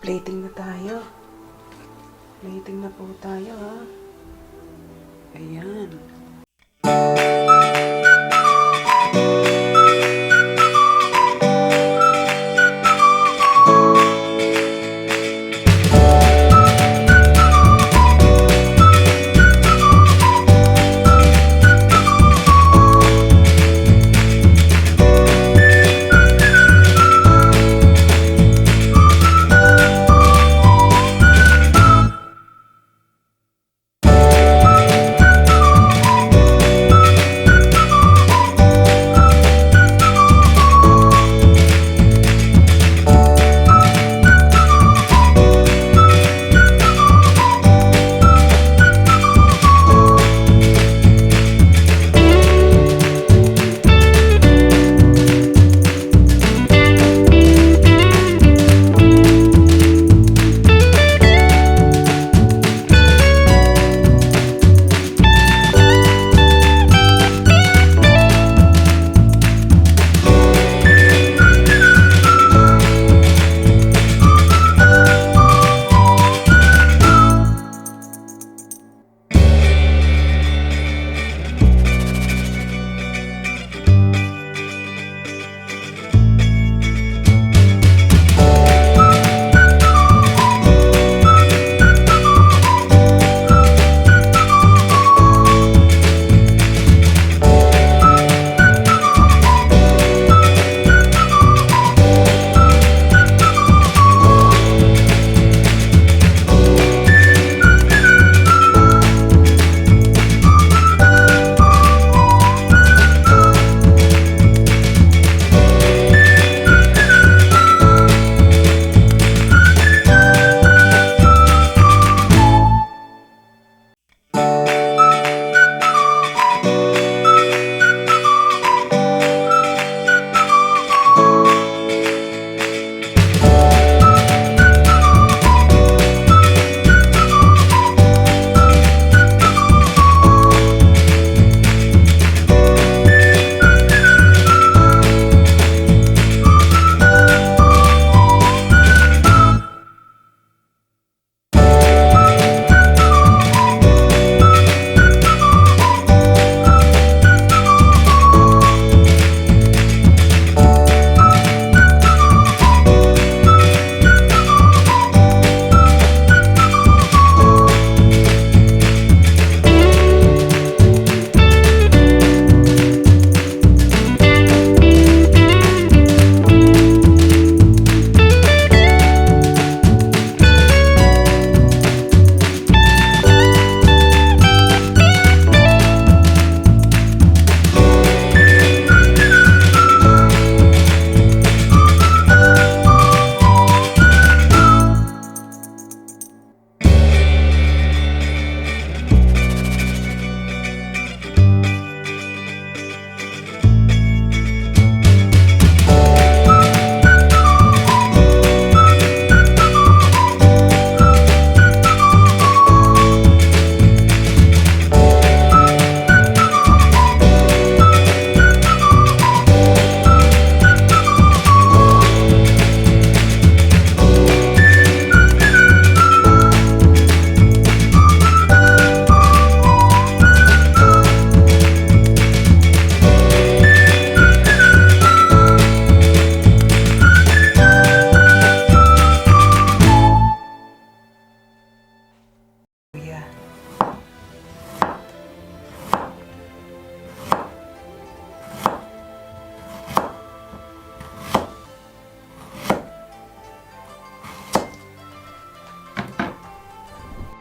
Plating na tayo. Plating na po tayo, ha. Ayan.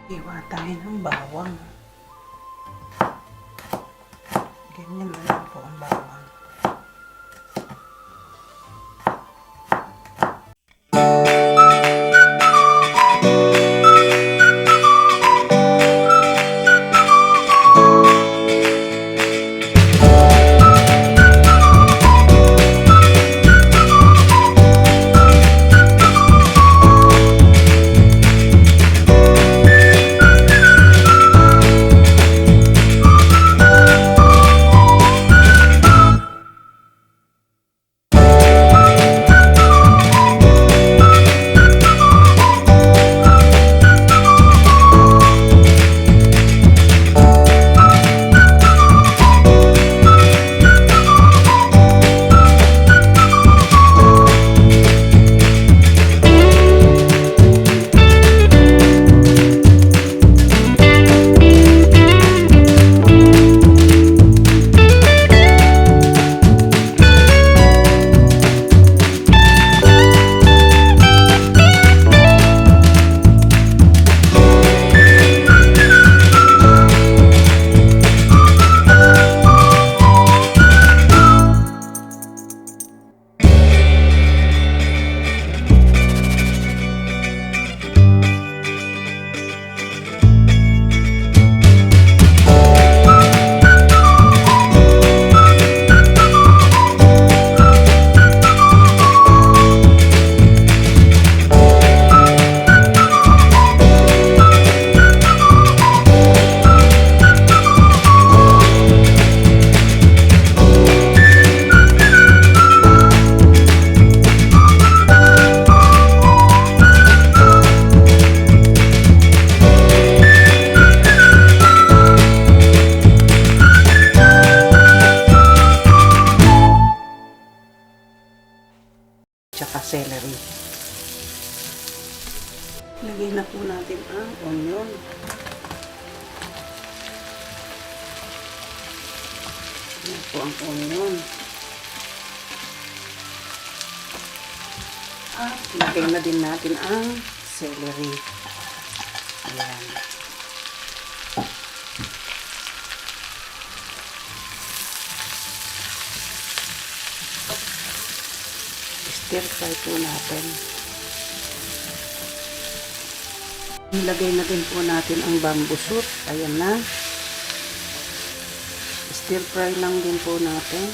Hiwa tayo ng bawang. Ganyan na lang po ang bawang. Lagay na po natin ang onion. Yan po ang onion. At lagay na din natin ang celery. Ayan. Stir fry po natin. Ilagay na din po natin ang bamboo shoot. Ayan na. Stir fry lang din po natin.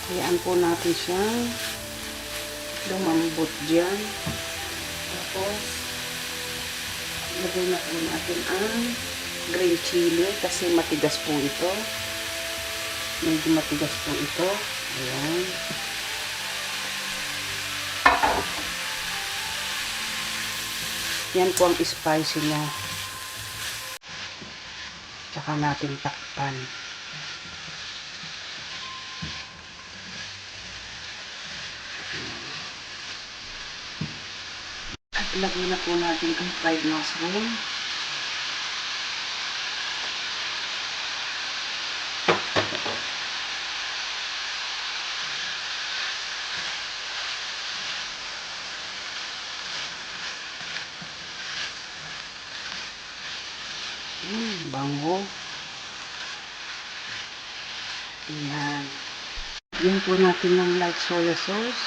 Hayaan po natin siyang lumambot dyan. Tapos, ilagay na po natin ang green chili kasi matigas po ito. Medyo matigas po ito. Ayan. Yan po ang spicy niya. Tsaka natin takpan. At ilagay na po natin ang fried mushroom. Bango. Ayan. Yan po natin ng light soya sauce.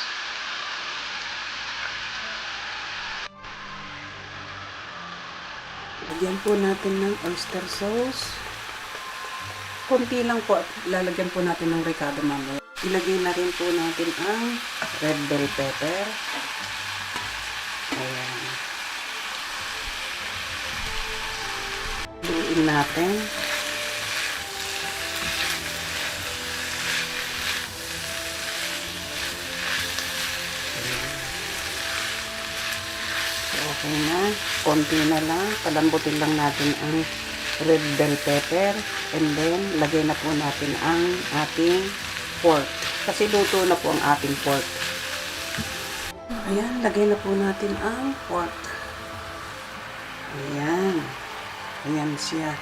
Lagyan po natin ng oyster sauce. Kunti lang po at lalagyan po natin ng ricado mamaya. Ilagay na rin po natin ang red bell pepper. Ayan. Lutuin natin. Okay na. Konti na lang. Palambutin lang natin ang red bell pepper. And then, lagay na po natin ang ating pork. Kasi luto na po ang ating pork. Ayan, lagay na po natin ang pork. Ayan. Ayan siya.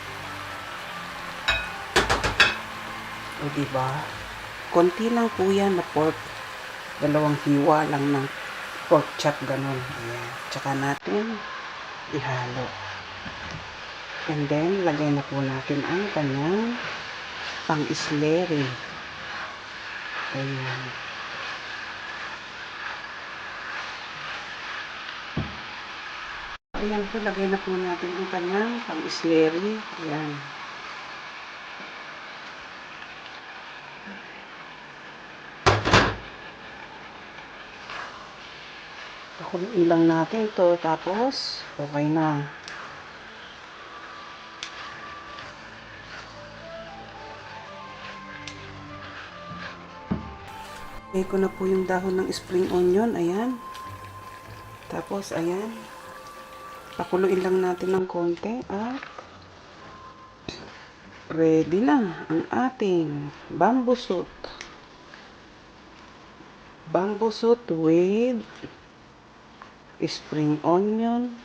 O diba? Konti lang po yan na pork. Dalawang hiwa lang ng pork chop ganun. Ayan. Tsaka natin ihalo. And then, lagay na po natin ang kanyang pang-slurry. Ayan. Ayan po, lagay na po natin ang kanyang pang-slurry. Ayan. Pakuluin lang natin ito. Tapos, okay na. Lagay ko na po yung dahon ng spring onion. Ayan. Tapos, ayan. Pakuluin lang natin ng konti. At ready na ang ating bamboo shoot. Bamboo shoot with spring onion,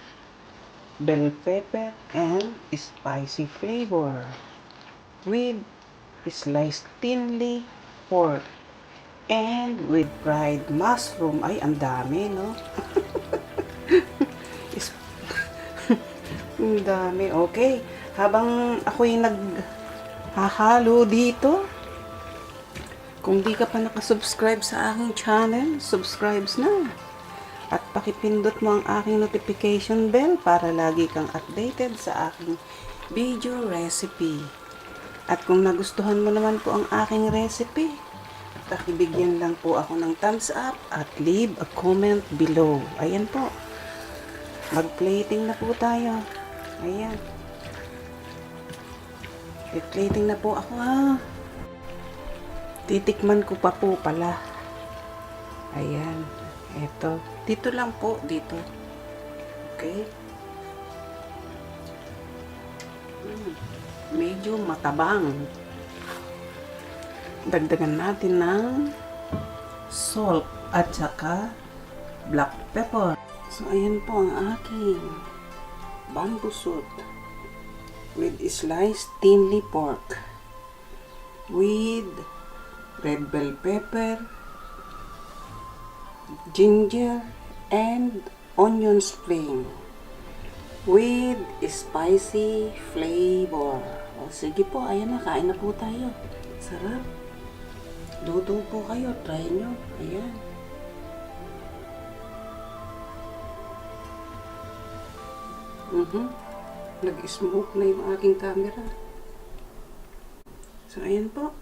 bell pepper, and spicy flavor. With sliced thinly pork. And with fried mushroom. Ay, ang dami, no? Ang dami. Okay. Habang ako'y naghahalo dito, kung di ka pa nakasubscribe sa aking channel, subscribe na. At pakipindot mo ang aking notification bell para lagi kang updated sa aking video recipe. At kung nagustuhan mo naman po ang aking recipe, pakibigyan lang po ako ng thumbs up at leave a comment below. Ayan po. Mag-plating na po tayo. Ayan. Mag-plating na po ako ha. Titikman ko pa po pala. Ayan. Eto. Dito lang po. Dito. Okay. Medyo matabang. Dagdagan natin ng salt at saka black pepper. So, ayan po ang aking bamboo shoot with sliced thinly pork with red bell pepper, ginger, and onion spring with spicy flavor. O, sige po, ayan na, kain na po tayo. Sarap. Luto po kayo, try nyo. Ayan. Nag-smoke na yung aking camera. So, ayan po.